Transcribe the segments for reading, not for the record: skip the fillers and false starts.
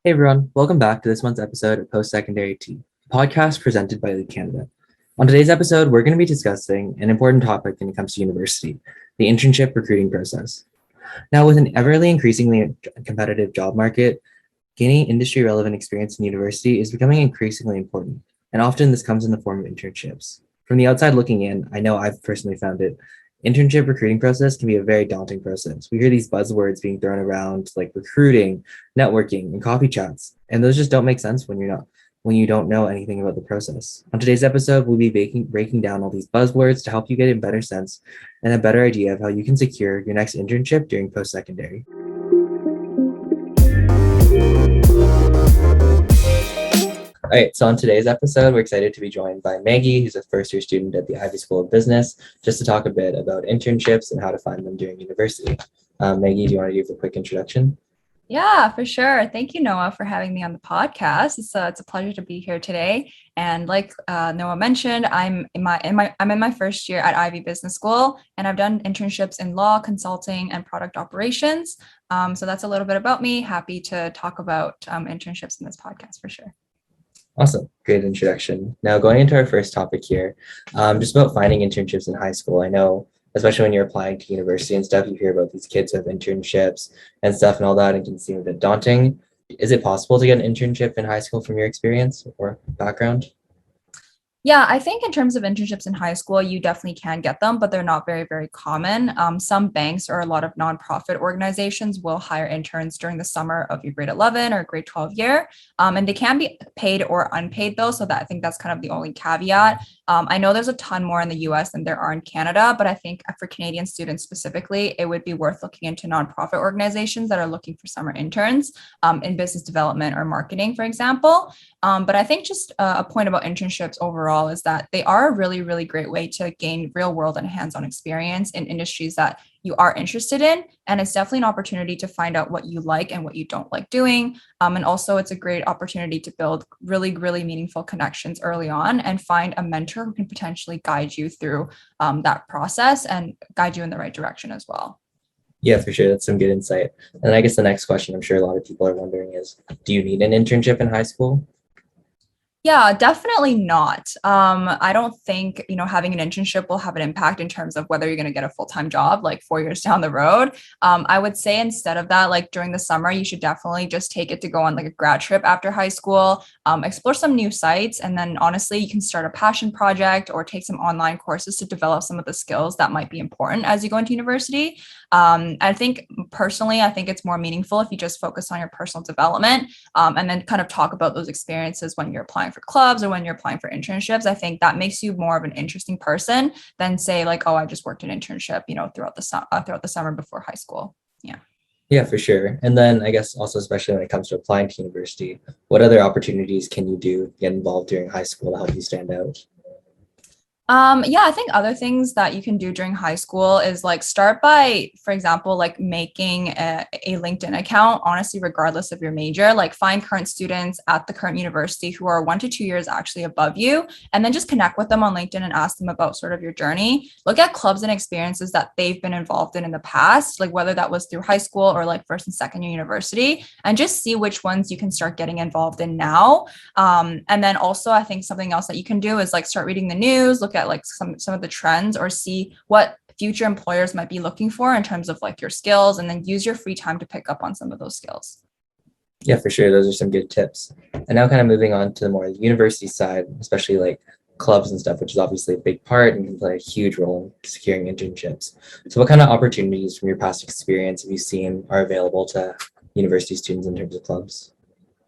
Hey everyone, welcome back to this month's episode of Post-Secondary Tea, a podcast presented by Lead Canada. On today's episode, we're going to be discussing an important topic when it comes to university, the internship recruiting process. Now, with an everly increasingly competitive job market, gaining industry-relevant experience in university is becoming increasingly important, and often this comes in the form of internships. From the outside looking in, I know I've personally found it internship recruiting process can be a very daunting process. We hear these buzzwords being thrown around like recruiting, networking, and coffee chats, and those just don't make sense when you don't know anything about the process. On today's episode, we'll be breaking down all these buzzwords to help you get a better sense and a better idea of how you can secure your next internship during post-secondary. All right, so on today's episode, we're excited to be joined by Maggie, who's a first-year student at the Ivy School of Business, just to talk a bit about internships and how to find them during university. Maggie, do you want to give a quick introduction? Yeah, for sure. Thank you, Noah, for having me on the podcast. It's a pleasure to be here today. And like Noah mentioned, I'm in my first year at Ivy Business School, and I've done internships in law, consulting, and product operations. So that's a little bit about me. Happy to talk about internships in this podcast for sure. Awesome, great introduction. Now going into our first topic here, just about finding internships in high school. I know, especially when you're applying to university and stuff, you hear about these kids who have internships and stuff and all that, and it can seem a bit daunting. Is it possible to get an internship in high school from your experience or background? Yeah, I think in terms of internships in high school, you definitely can get them, but they're not very, very common. Some banks or a lot of nonprofit organizations will hire interns during the summer of your grade 11 or grade 12 year. And they can be paid or unpaid though. So that I think that's kind of the only caveat. I know there's a ton more in the US than there are in Canada, but I think for Canadian students specifically, it would be worth looking into nonprofit organizations that are looking for summer interns in business development or marketing, for example. But I think just a point about internships overall is that they are a really, really great way to gain real world and hands-on experience in industries that you are interested in. And it's definitely an opportunity to find out what you like and what you don't like doing. And also it's a great opportunity to build really, really meaningful connections early on and find a mentor who can potentially guide you through that process and guide you in the right direction as well. Yeah, for sure. That's some good insight. And I guess the next question I'm sure a lot of people are wondering is, do you need an internship in high school? Yeah, definitely not. I don't think, having an internship will have an impact in terms of whether you're going to get a full-time job like 4 years down the road. I would say instead of that, like during the summer, you should definitely just take it to go on like a grad trip after high school, explore some new sites. And then honestly, you can start a passion project or take some online courses to develop some of the skills that might be important as you go into university. I think personally, I think it's more meaningful if you just focus on your personal development and then kind of talk about those experiences when you're applying for clubs or when you're applying for internships. I think that makes you more of an interesting person than say like, oh, I just worked an internship, throughout the summer before high school. Yeah. Yeah, for sure. And then I guess also, especially when it comes to applying to university, what other opportunities can you do get involved during high school to help you stand out? Yeah, I think other things that you can do during high school is like start by, for example, like making a LinkedIn account, honestly, regardless of your major, like find current students at the current university who are 1 to 2 years actually above you, and then just connect with them on LinkedIn and ask them about sort of your journey. Look at clubs and experiences that they've been involved in the past, like whether that was through high school or like first and second year university, and just see which ones you can start getting involved in now. And then also, I think something else that you can do is like start reading the news, look at like some of the trends or see what future employers might be looking for in terms of like your skills, and then use your free time to pick up on some of those skills. Yeah, for sure. Those are some good tips. And now kind of moving on to the more university side, especially like clubs and stuff, which is obviously a big part and can play a huge role in securing internships. So what kind of opportunities from your past experience have you seen are available to university students in terms of clubs?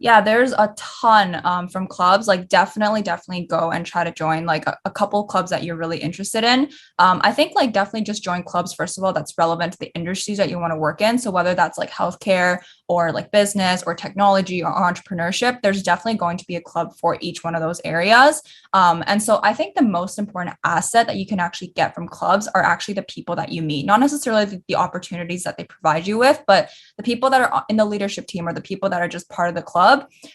Yeah, there's a ton from clubs. Like definitely go and try to join like a couple clubs that you're really interested in. I think like definitely just join clubs, first of all, that's relevant to the industries that you want to work in. So whether that's like healthcare or like business or technology or entrepreneurship, there's definitely going to be a club for each one of those areas. And so I think the most important asset that you can actually get from clubs are actually the people that you meet, not necessarily the opportunities that they provide you with, but the people that are in the leadership team or the people that are just part of the club.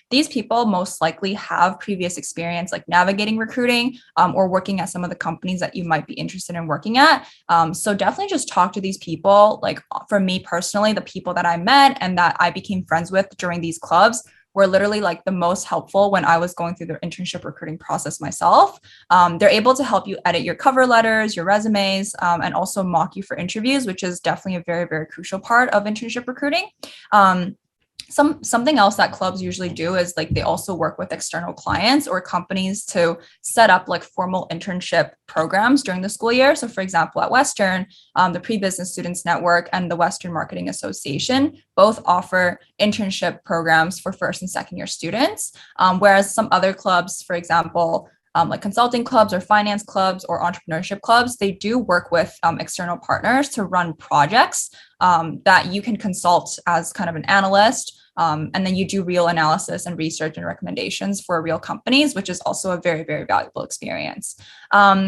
These people most likely have previous experience like navigating recruiting or working at some of the companies that you might be interested in working at. So definitely just talk to these people. Like for me personally, the people that I met and that I became friends with during these clubs were literally like the most helpful when I was going through the internship recruiting process myself. They're able to help you edit your cover letters, your resumes, and also mock you for interviews, which is definitely a very, very crucial part of internship recruiting. Something else that clubs usually do is like they also work with external clients or companies to set up like formal internship programs during the school year. So for example, at Western, the Pre-Business Students Network and the Western Marketing Association both offer internship programs for first and second year students. Whereas some other clubs, for example, like consulting clubs or finance clubs or entrepreneurship clubs, they do work with external partners to run projects that you can consult as kind of an analyst. And then you do real analysis and research and recommendations for real companies, which is also a very, very valuable experience.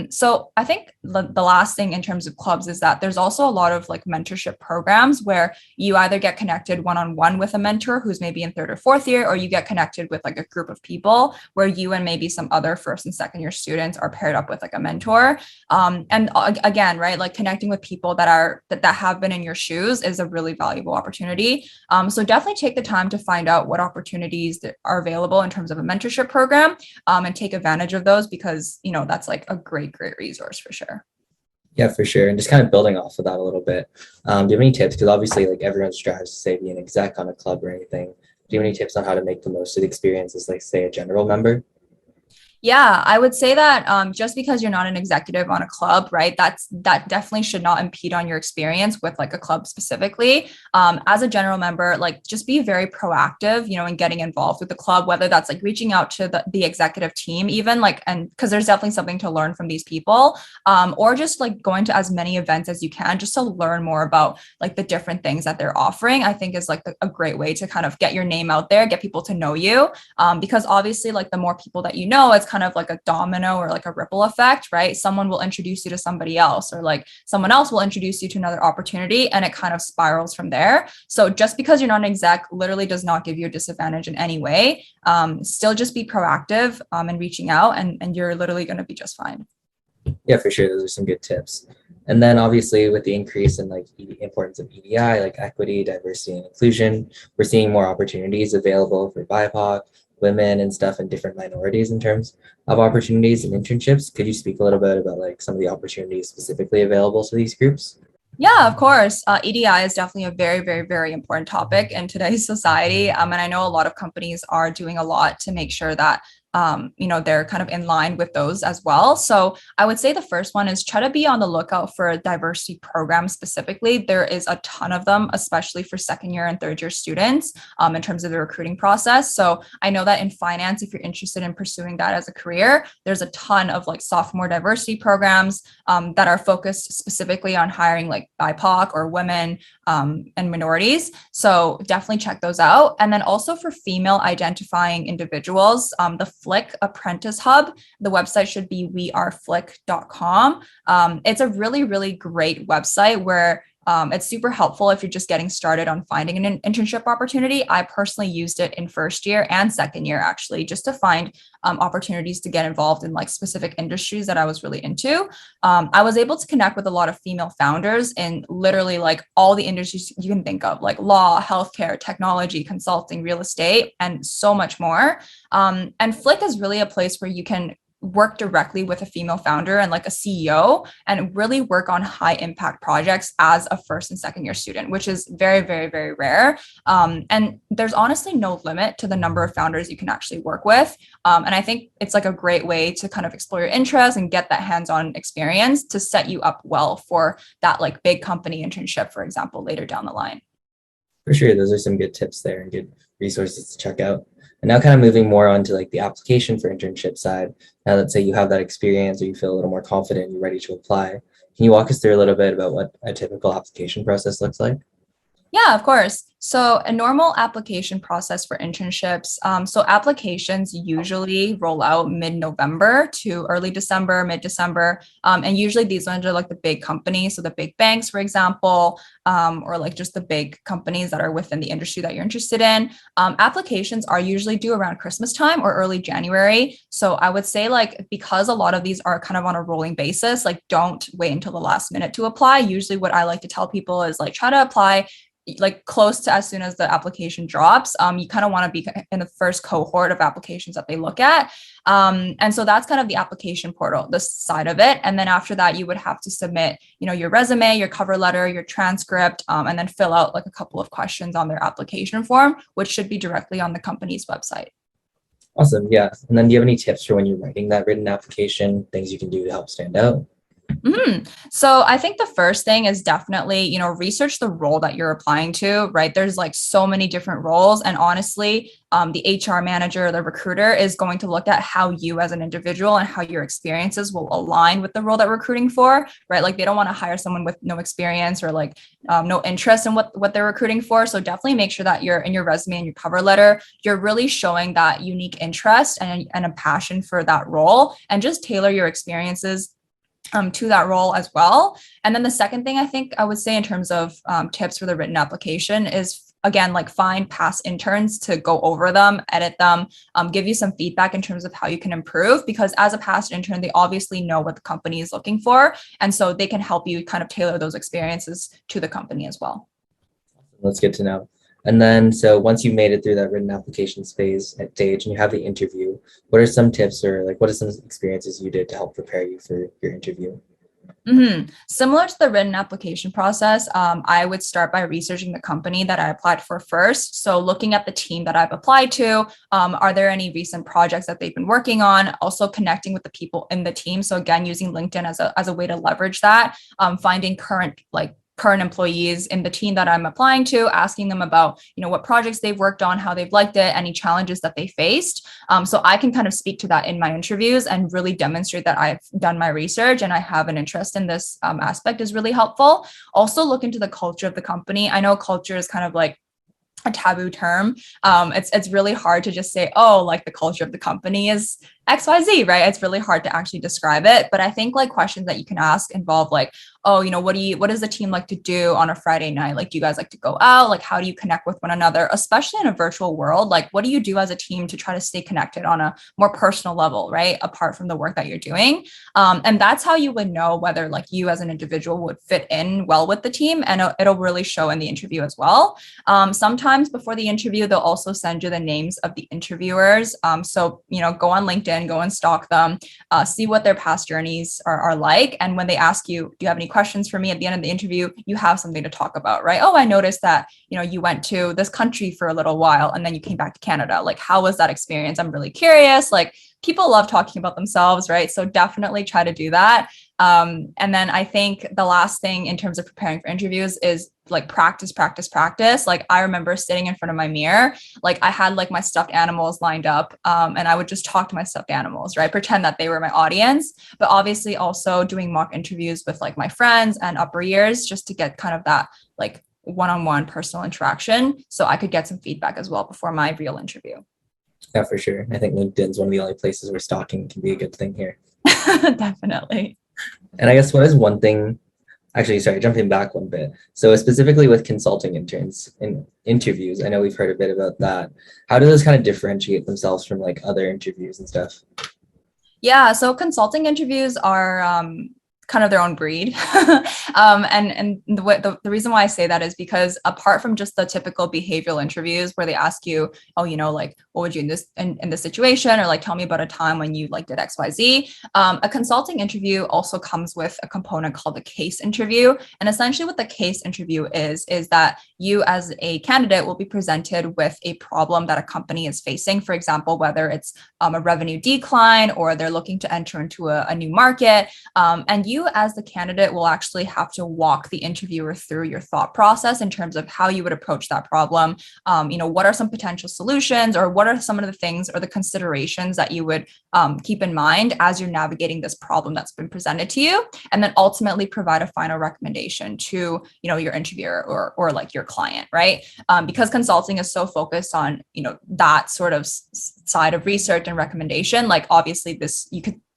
So I think the last thing in terms of clubs is that there's also a lot of like mentorship programs where you either get connected one-on-one with a mentor who's maybe in third or fourth year, or you get connected with like a group of people where you and maybe some other first and second year students are paired up with like a mentor. And again, right, like connecting with people that have been in your shoes is a really valuable opportunity. So definitely take the time to find out what opportunities that are available in terms of a mentorship program, and take advantage of those, because that's like a great resource for sure. Yeah, for sure. And just kind of building off of that a little bit, do you have any tips? Because obviously, like everyone strives to say be an exec on a club or anything. Do you have any tips on how to make the most of the experience as, like, say, a general member? Yeah, I would say that just because you're not an executive on a club, right, that definitely should not impede on your experience with like a club specifically. As a general member, like just be very proactive, in getting involved with the club, whether that's like reaching out to the executive team, even like, and because there's definitely something to learn from these people, or just like going to as many events as you can just to learn more about like the different things that they're offering. I think is like a great way to kind of get your name out there, get people to know you, because obviously like the more people that it's kind of like a domino or like a ripple effect, right? Someone will introduce you to somebody else, or like someone else will introduce you to another opportunity, and it kind of spirals from there. So just because you're not an exec literally does not give you a disadvantage in any way. Still just be proactive and reaching out, and you're literally going to be just fine. Yeah, for sure. Those are some good tips. And then obviously with the increase in like importance of EDI, like equity, diversity, and inclusion, we're seeing more opportunities available for BIPOC, women and stuff, and different minorities in terms of opportunities and internships. Could you speak a little bit about like some of the opportunities specifically available to these groups? Yeah, of course. EDI is definitely a very, very, very important topic in today's society. And I know a lot of companies are doing a lot to make sure that they're kind of in line with those as well. So I would say the first one is try to be on the lookout for diversity programs specifically. There is a ton of them, especially for second year and third year students, in terms of the recruiting process. So I know that in finance, if you're interested in pursuing that as a career, there's a ton of like sophomore diversity programs that are focused specifically on hiring like BIPOC or women and minorities. So definitely check those out. And then also for female identifying individuals, the Flick Apprentice Hub. The website should be weareflick.com. It's a really, really great website where it's super helpful if you're just getting started on finding an internship opportunity. I personally used it in first year and second year, actually, just to find opportunities to get involved in like specific industries that I was really into. I was able to connect with a lot of female founders in literally like all the industries you can think of, like law, healthcare, technology, consulting, real estate, and so much more. And Flick is really a place where you can work directly with a female founder and like a CEO and really work on high impact projects as a first and second year student, which is very, very, very rare. And there's honestly no limit to the number of founders you can actually work with. And I think it's like a great way to kind of explore your interests and get that hands-on experience to set you up well for that like big company internship, for example, later down the line. For sure, those are some good tips there and good resources to check out. And now kind of moving more on to like the application for internship side. Now let's say you have that experience or you feel a little more confident, you're ready to apply. Can you walk us through a little bit about what a typical application process looks like? Yeah, of course. So a normal application process for internships. So applications usually roll out mid-November to early December, mid-December. And usually these ones are like the big companies. So the big banks, for example, or like just the big companies that are within the industry that you're interested in. Applications are usually due around Christmas time or early January. So I would say like, because a lot of these are kind of on a rolling basis, like don't wait until the last minute to apply. Usually what I like to tell people is like, try to apply like close to as soon as the application drops. You kind of want to be in the first cohort of applications that they look at. And so that's kind of the application portal, this side of it. And then after that, you would have to submit, your resume, your cover letter, your transcript, and then fill out like a couple of questions on their application form, which should be directly on the company's website. Awesome. Yeah. And then do you have any tips for when you're writing that written application, things you can do to help stand out? So I think the first thing is definitely, research the role that you're applying to, right? There's like so many different roles. And honestly, the HR manager, the recruiter is going to look at how you as an individual and how your experiences will align with the role that we're recruiting for, right? Like they don't want to hire someone with no experience or like no interest in what they're recruiting for. So definitely make sure that you're in your resume and your cover letter, you're really showing that unique interest and a passion for that role, and just tailor your experiences to that role as well. And then the second thing I think I would say in terms of tips for the written application is, again, like find past interns to go over them, edit them, give you some feedback in terms of how you can improve, because as a past intern, they obviously know what the company is looking for. And so they can help you kind of tailor those experiences to the company as well. That's good to know. And then, so once you've made it through that written applications phase at stage and you have the interview, what are some tips or like what are some experiences you did to help prepare you for your interview? Similar to the written application process, I would start by researching the company that I applied for first. So looking at the team that I've applied to, are there any recent projects that they've been working on? Also connecting with the people in the team. So again, using LinkedIn as a way to leverage that, finding current employees in the team that I'm applying to, asking them about, what projects they've worked on, how they've liked it, any challenges that they faced. So I can kind of speak to that in my interviews and really demonstrate that I've done my research and I have an interest in this aspect is really helpful. Also look into the culture of the company. I know culture is kind of like a taboo term. It's really hard to just say, oh, like the culture of the company is XYZ, right? It's really hard to actually describe it. But I think like questions that you can ask involve like, oh, what does the team like to do on a Friday night? Like, do you guys like to go out? Like, how do you connect with one another, especially in a virtual world? Like, what do you do as a team to try to stay connected on a more personal level, right? Apart from the work that you're doing. And that's how you would know whether like you as an individual would fit in well with the team. And it'll really show in the interview as well. Sometimes before the interview, they'll also send you the names of the interviewers. So, go on LinkedIn, go and stalk them, see what their past journeys are like. And when they ask you, do you have any questions for me at the end of the interview, you have something to talk about, right? Oh, I noticed that, you went to this country for a little while and then you came back to Canada. Like, how was that experience? I'm really curious. Like, people love talking about themselves, right? So definitely try to do that. And then I think the last thing in terms of preparing for interviews is like practice. Like I remember sitting in front of my mirror, like I had like my stuffed animals lined up, and I would just talk to my stuffed animals, right? Pretend that they were my audience, but obviously also doing mock interviews with like my friends and upper years just to get kind of that like one-on-one personal interaction. So I could get some feedback as well before my real interview. Yeah, for sure. I think LinkedIn's one of the only places where stalking can be a good thing here. Definitely. And I guess what is one thing, actually, sorry, jumping back one bit. So specifically with consulting interns in interviews, I know we've heard a bit about that. How do those kind of differentiate themselves from like other interviews and stuff? Yeah, so consulting interviews are kind of their own breed. And the reason why I say that is because apart from just the typical behavioral interviews where they ask you, oh, like, what would you in this situation? Or like, tell me about a time when you like did XYZ. A consulting interview also comes with a component called a case interview. And essentially what the case interview is that you as a candidate will be presented with a problem that a company is facing. For example, whether it's a revenue decline or they're looking to enter into a new market. And you as the candidate will actually have to walk the interviewer through your thought process in terms of how you would approach that problem. What are some potential solutions, or what are some of the things or the considerations that you would keep in mind as you're navigating this problem that's been presented to you, and then ultimately provide a final recommendation to your interviewer or like your client, right? Because consulting is so focused on that sort of side of research and recommendation. Like obviously this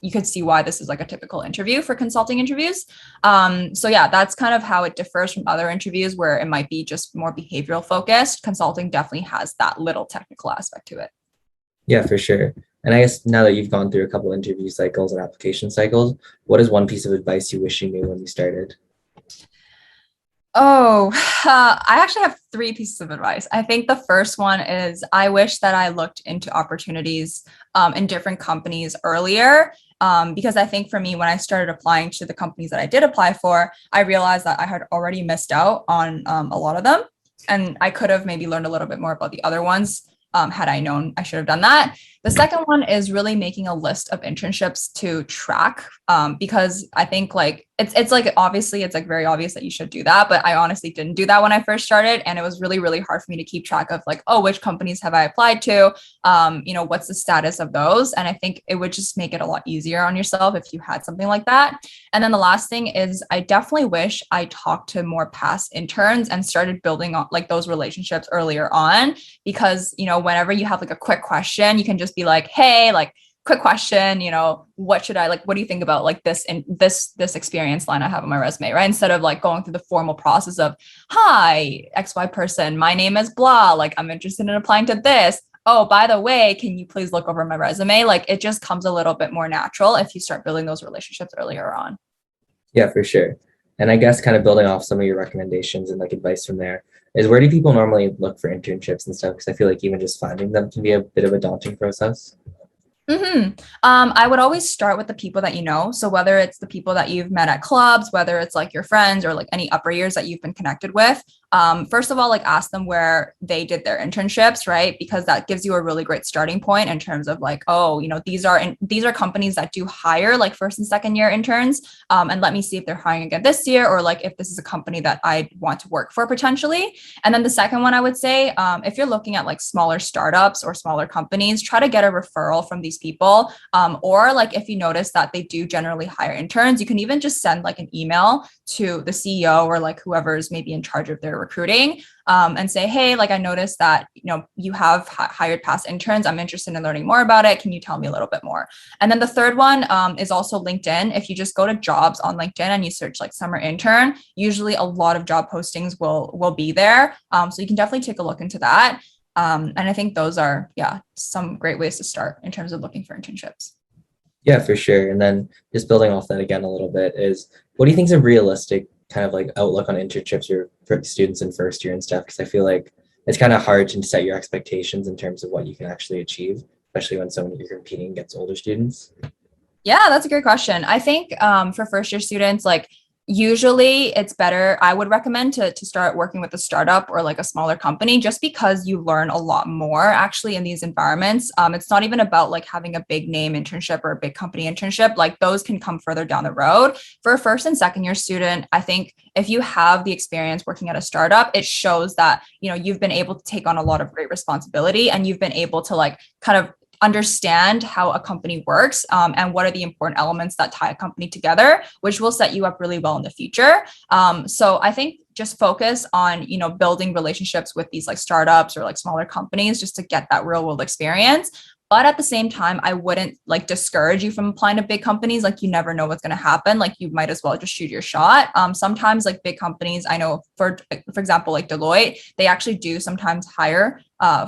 you could see why this is like a typical interview for consulting interviews. So yeah, that's kind of how it differs from other interviews where it might be just more behavioral focused. Consulting definitely has that little technical aspect to it. Yeah, for sure. And I guess now that you've gone through a couple interview cycles and application cycles, what is one piece of advice you wish you knew when you started? Oh, I actually have three pieces of advice. I think the first one is I wish that I looked into opportunities in different companies earlier. Because I think for me, when I started applying to the companies that I did apply for, I realized that I had already missed out on a lot of them. And I could have maybe learned a little bit more about the other ones had I known I should have done that. The second one is really making a list of internships to track because I think like it's like obviously it's like very obvious that you should do that, but I honestly didn't do that when I first started, and it was really hard for me to keep track of like, oh, which companies have I applied to, what's the status of those, and I think it would just make it a lot easier on yourself if you had something like that. And then the last thing is I definitely wish I talked to more past interns and started building on like those relationships earlier on, because whenever you have like a quick question, you can just be like, hey, like quick question, what should I like, what do you think about like this and this experience line I have on my resume, right? Instead of like going through the formal process of, hi, XY person, my name is blah, like I'm interested in applying to this. Oh, by the way, can you please look over my resume? Like it just comes a little bit more natural if you start building those relationships earlier on. Yeah, for sure. And I guess kind of building off some of your recommendations and like advice from there is where do people normally look for internships and stuff? Because I feel like even just finding them can be a bit of a daunting process. I would always start with the people that you know. So whether it's the people that you've met at clubs, whether it's like your friends or like any upper years that you've been connected with, first of all, like ask them where they did their internships, right? Because that gives you a really great starting point in terms of like, oh, these are companies that do hire like first and second year interns, and let me see if they're hiring again this year, or like if this is a company that I want to work for potentially. And then the second one, I would say, if you're looking at like smaller startups or smaller companies, try to get a referral from these people. Or like if you notice that they do generally hire interns, you can even just send like an email to the CEO or like whoever's maybe in charge of their recruiting, and say, hey, like I noticed that you have hired past interns. I'm interested in learning more about it. Can you tell me a little bit more? And then the third one is also LinkedIn. If you just go to jobs on LinkedIn and you search like summer intern, usually a lot of job postings will be there. So you can definitely take a look into that. And I think those are, yeah, some great ways to start in terms of looking for internships. Yeah, for sure. And then just building off that again a little bit is what do you think is a realistic kind of like outlook on internships for students in first year and stuff? Because I feel like it's kind of hard to set your expectations in terms of what you can actually achieve, especially when someone you're competing against older students. Yeah, that's a great question. I think for first year students, like usually it's better. I would recommend to start working with a startup or like a smaller company just because you learn a lot more actually in these environments. It's not even about like having a big name internship or a big company internship. Like those can come further down the road. For a first and second year student, I think if you have the experience working at a startup, it shows that you've been able to take on a lot of great responsibility and you've been able to like kind of understand how a company works, and what are the important elements that tie a company together, which will set you up really well in the future. So I think just focus on building relationships with these like startups or like smaller companies just to get that real world experience. But at the same time, I wouldn't like discourage you from applying to big companies. Like you never know what's going to happen. Like you might as well just shoot your shot. Sometimes like big companies, I know for example, like Deloitte, they actually do sometimes hire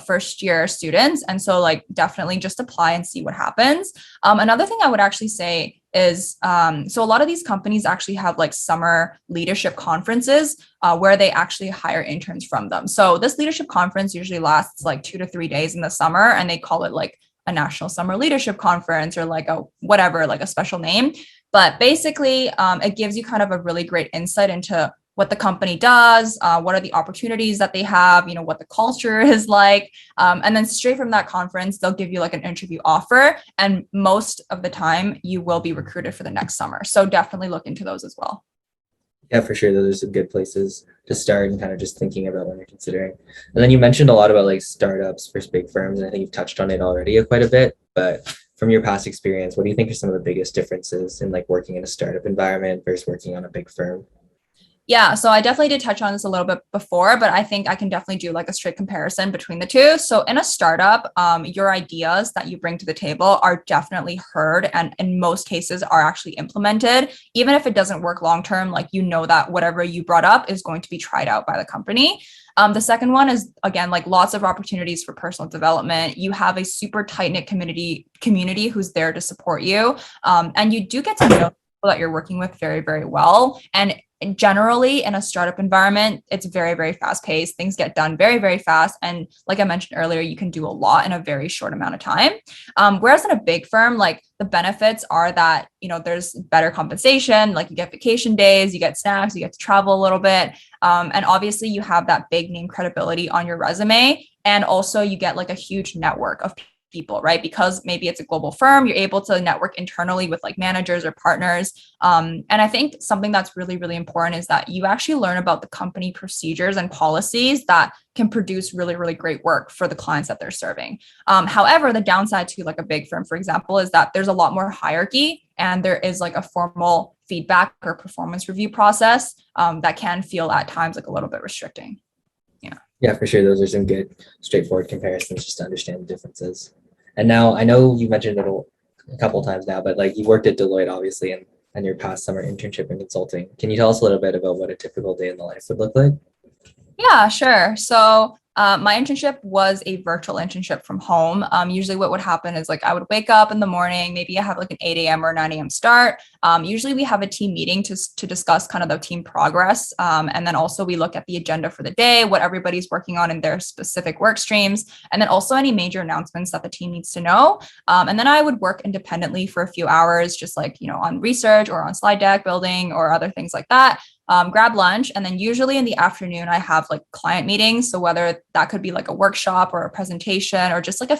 first year students. And so like definitely just apply and see what happens. Another thing I would actually say is so a lot of these companies actually have like summer leadership conferences where they actually hire interns from them. So this leadership conference usually lasts like 2 to 3 days in the summer, and they call it like a national summer leadership conference or like a whatever, like a special name. But basically, it gives you kind of a really great insight into what the company does, what are the opportunities that they have, what the culture is like. And then straight from that conference, they'll give you like an interview offer. And most of the time, you will be recruited for the next summer. So definitely look into those as well. Yeah, for sure. Those are some good places to start and kind of just thinking about when you're considering. And then you mentioned a lot about like startups versus big firms, and I think you've touched on it already quite a bit. But from your past experience, what do you think are some of the biggest differences in like working in a startup environment versus working on a big firm? Yeah, so I definitely did touch on this a little bit before, but I think I can definitely do like a straight comparison between the two. So in a startup, your ideas that you bring to the table are definitely heard and in most cases are actually implemented. Even if it doesn't work long term, like that whatever you brought up is going to be tried out by the company. The second one is again like lots of opportunities for personal development. You have a super tight knit community who's there to support you, and you do get to know people that you're working with very, very well. And generally in a startup environment, it's very, very fast paced. Things get done very, very fast. And like I mentioned earlier, you can do a lot in a very short amount of time. Whereas in a big firm, like the benefits are that, there's better compensation, like you get vacation days, you get snacks, you get to travel a little bit. And obviously you have that big name credibility on your resume. And also you get like a huge network of people, right? Because maybe it's a global firm, you're able to network internally with like managers or partners. And I think something that's really, really important is that you actually learn about the company procedures and policies that can produce really, really great work for the clients that they're serving. However, the downside to like a big firm, for example, is that there's a lot more hierarchy and there is like a formal feedback or performance review process that can feel at times like a little bit restricting. Yeah, for sure. Those are some good, straightforward comparisons just to understand the differences. And now I know you mentioned it a couple times now, but like you worked at Deloitte, obviously, and your past summer internship in consulting. Can you tell us a little bit about what a typical day in the life would look like? Yeah, sure. So my internship was a virtual internship from home. Usually what would happen is like I would wake up in the morning, maybe I have like an 8 a.m. or 9 a.m. start. Usually we have a team meeting to discuss kind of the team progress. And then also we look at the agenda for the day, what everybody's working on in their specific work streams, and then also any major announcements that the team needs to know. And then I would work independently for a few hours, just like, on research or on slide deck building or other things like that. Grab lunch. And then usually in the afternoon, I have like client meetings. So whether that could be like a workshop or a presentation or just like a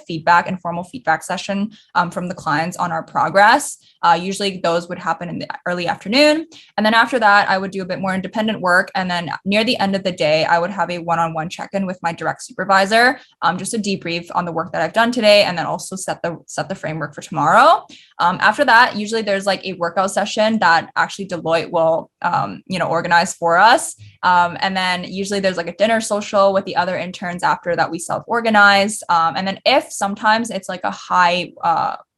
informal feedback session from the clients on our progress. Usually those would happen in the early afternoon. And then after that, I would do a bit more independent work. And then near the end of the day, I would have a one-on-one check-in with my direct supervisor, just to debrief on the work that I've done today, and then also set the framework for tomorrow. After that, usually there's like a workout session that actually Deloitte will, organize for us. And then usually there's like a dinner social with the other interns after that we self-organize. And then if sometimes it's like a high,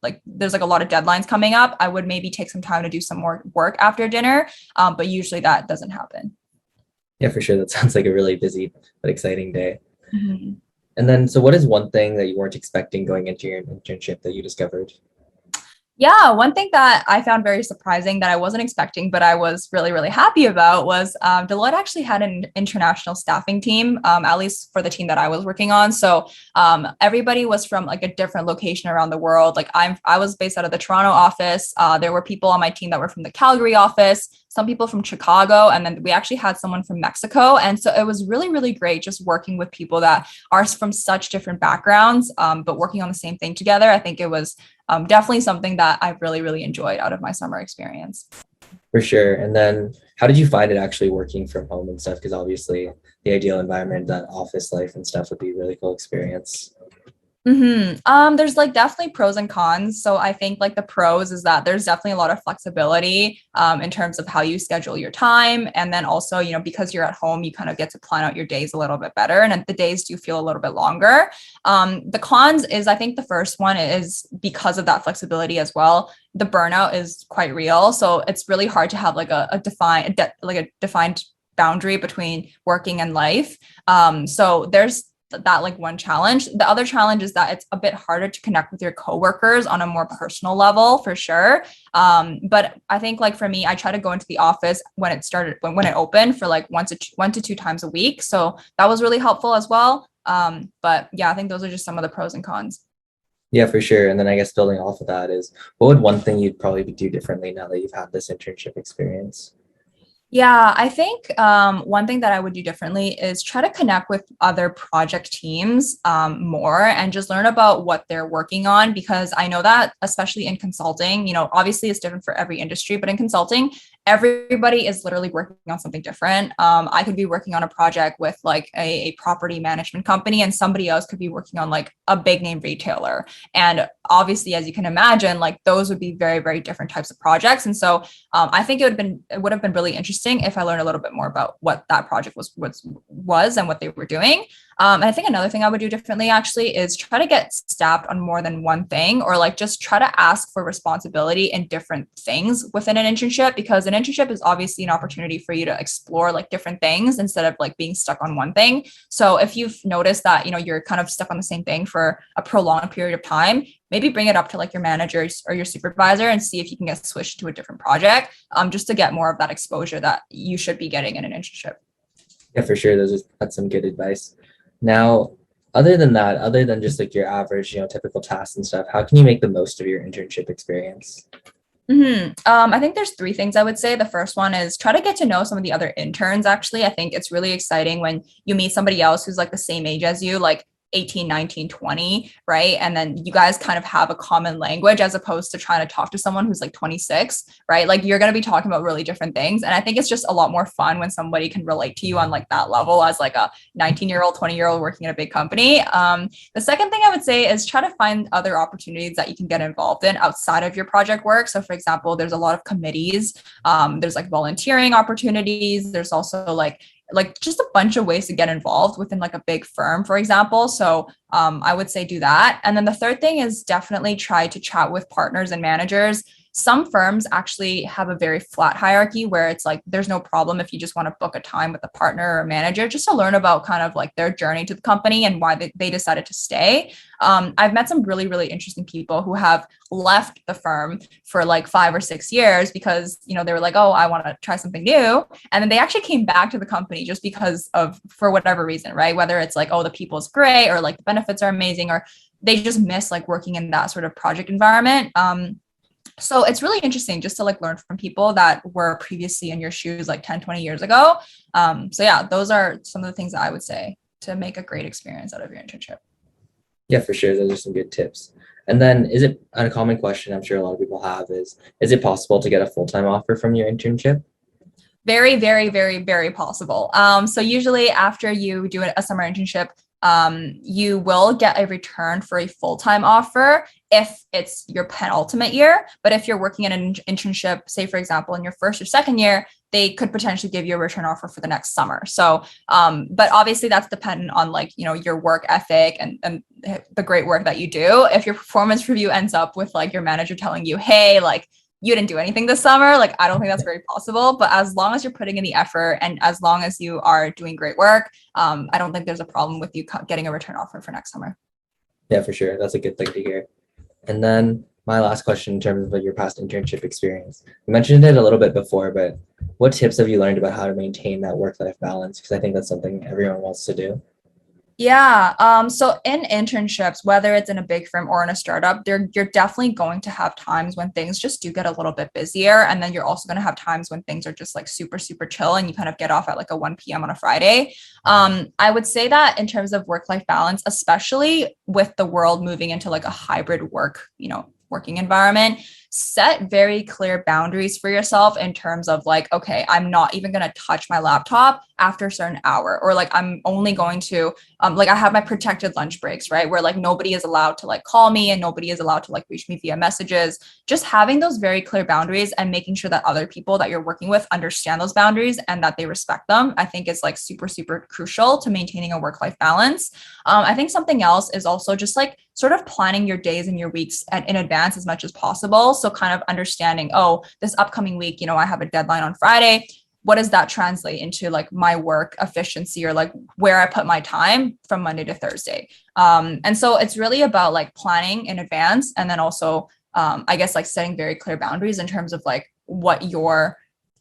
like there's like a lot of deadlines coming up, I would maybe take some time to do some more work after dinner. But usually that doesn't happen. Yeah, for sure. That sounds like a really busy but exciting day. Mhm. And then, so what is one thing that you weren't expecting going into your internship that you discovered? Yeah, one thing that I found very surprising that I wasn't expecting, but I was really, really happy about was Deloitte actually had an international staffing team, at least for the team that I was working on. So everybody was from like a different location around the world. Like I was based out of the Toronto office. There were people on my team that were from the Calgary office, some people from Chicago, and then we actually had someone from Mexico. And so it was really, really great just working with people that are from such different backgrounds, but working on the same thing together. I think it was definitely something that I really, really enjoyed out of my summer experience. For sure. And then how did you find it actually working from home and stuff? Because obviously the ideal environment, that office life and stuff would be a really cool experience. There's like definitely pros and cons. So I think like the pros is that there's definitely a lot of flexibility in terms of how you schedule your time. And then also, because you're at home, you kind of get to plan out your days a little bit better. And the days do feel a little bit longer. The cons is I think the first one is because of that flexibility as well. The burnout is quite real. So it's really hard to have like a defined boundary between working and life. So there's that like one challenge. The other challenge is that it's a bit harder to connect with your coworkers on a more personal level for sure. But I think like for me, I try to go into the office when it opened for like one to two times a week. So that was really helpful as well. But yeah, I think those are just some of the pros and cons. Yeah, for sure. And then I guess building off of that is, what would one thing you'd probably do differently now that you've had this internship experience? Yeah, I think one thing that I would do differently is try to connect with other project teams more and just learn about what they're working on, because I know that especially in consulting, obviously it's different for every industry, but in consulting, everybody is literally working on something different. I could be working on a project with like a property management company and somebody else could be working on like a big name retailer. And obviously, as you can imagine, like those would be very, very different types of projects. And so I think it would have been really interesting if I learned a little bit more about what that project was and what they were doing. And I think another thing I would do differently actually is try to get staffed on more than one thing, or like just try to ask for responsibility in different things within an internship, because an internship is obviously an opportunity for you to explore like different things instead of like being stuck on one thing. So if you've noticed that, you're kind of stuck on the same thing for a prolonged period of time, maybe bring it up to like your managers or your supervisor and see if you can get switched to a different project, just to get more of that exposure that you should be getting in an internship. Yeah, for sure. That's some good advice. Now, other than that, other than just like your average, typical tasks and stuff, how can you make the most of your internship experience? I think there's three things I would say. The first one is try to get to know some of the other interns. Actually, I think it's really exciting when you meet somebody else who's like the same age as you, like 18, 19, 20, right? And then you guys kind of have a common language as opposed to trying to talk to someone who's like 26, right? Like you're going to be talking about really different things. And I think it's just a lot more fun when somebody can relate to you on like that level as like a 19-year-old, 20-year-old working at a big company. The second thing I would say is try to find other opportunities that you can get involved in outside of your project work. So for example, there's a lot of committees. There's like volunteering opportunities. There's also like just a bunch of ways to get involved within like a big firm, for example. So I would say do that. And then the third thing is definitely try to chat with partners and managers. Some firms actually have a very flat hierarchy where it's like there's no problem if you just want to book a time with a partner or a manager just to learn about kind of like their journey to the company and why they decided to stay. I've met some really, really interesting people who have left the firm for like 5 or 6 years because, they were like, oh, I want to try something new. And then they actually came back to the company just because of, for whatever reason, right? Whether it's like, oh, the people's great or like the benefits are amazing, or they just miss like working in that sort of project environment. So it's really interesting just to like learn from people that were previously in your shoes like 10, 20 years ago. So yeah, those are some of the things that I would say to make a great experience out of your internship. Yeah, for sure. Those are some good tips. And then is it a common question I'm sure a lot of people have is it possible to get a full-time offer from your internship? Very, very, very, very possible. So usually after you do a summer internship, you will get a return for a full-time offer if it's your penultimate year. But if you're working in an internship, say, for example, in your first or second year, they could potentially give you a return offer for the next summer. So, but obviously that's dependent on like, your work ethic and the great work that you do. If your performance review ends up with like your manager telling you, hey, like, you didn't do anything this summer, like, I don't think that's very possible. But as long as you're putting in the effort and as long as you are doing great work, I don't think there's a problem with you getting a return offer for next summer. Yeah, for sure. That's a good thing to hear. And then my last question in terms of like your past internship experience. You mentioned it a little bit before, but what tips have you learned about how to maintain that work-life balance? Because I think that's something everyone wants to do. Yeah. So in internships, whether it's in a big firm or in a startup, you're definitely going to have times when things just do get a little bit busier. And then you're also going to have times when things are just like super, super chill and you kind of get off at like a 1 p.m. on a Friday. I would say that in terms of work-life balance, especially with the world moving into like a hybrid working environment, set very clear boundaries for yourself in terms of like, okay, I'm not even going to touch my laptop after a certain hour, or like I'm only going to like I have my protected lunch breaks, right? Where like nobody is allowed to like call me and nobody is allowed to like reach me via messages. Just having those very clear boundaries and making sure that other people that you're working with understand those boundaries and that they respect them, I think is like super, super crucial to maintaining a work-life balance. I think something else is also just like sort of planning your days and your weeks in advance as much as possible. So kind of understanding, oh, this upcoming week, I have a deadline on Friday. What does that translate into like my work efficiency or like where I put my time from Monday to Thursday? And so it's really about like planning in advance and then also, I guess, like setting very clear boundaries in terms of like what you're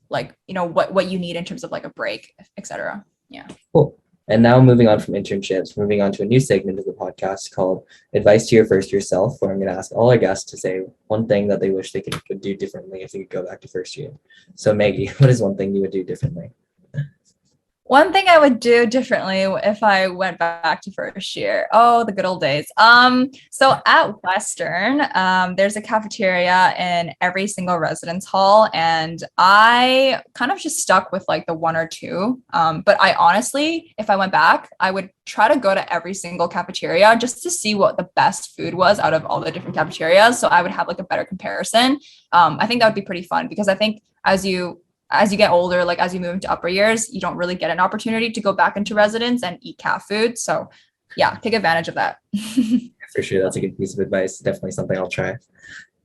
like, what you need in terms of like a break, etc. Yeah. Cool. And now moving on from internships, moving on to a new segment of the podcast called Advice to Your First Year Self, where I'm going to ask all our guests to say one thing that they wish they could do differently if they could go back to first year. So Maggie, what is one thing you would do differently? One thing I would do differently if I went back to first year. Oh, the good old days. So at Western, there's a cafeteria in every single residence hall, and I kind of just stuck with like the one or two. But I honestly, if I went back, I would try to go to every single cafeteria just to see what the best food was out of all the different cafeterias. So I would have like a better comparison. I think that would be pretty fun because I think as you get older, like as you move into upper years, you don't really get an opportunity to go back into residence and eat cat food. So yeah, take advantage of that. For sure, that's a good piece of advice. Definitely something I'll try.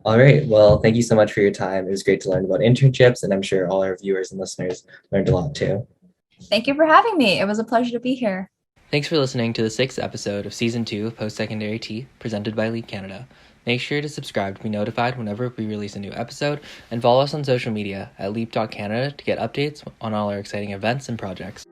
All right. Well, thank you so much for your time. It was great to learn about internships, and I'm sure all our viewers and listeners learned a lot too. Thank you for having me. It was a pleasure to be here. Thanks for listening to the 6th episode of Season 2 of Post-Secondary Tea, presented by Leap Canada. Make sure to subscribe to be notified whenever we release a new episode, and follow us on social media at leap.canada to get updates on all our exciting events and projects.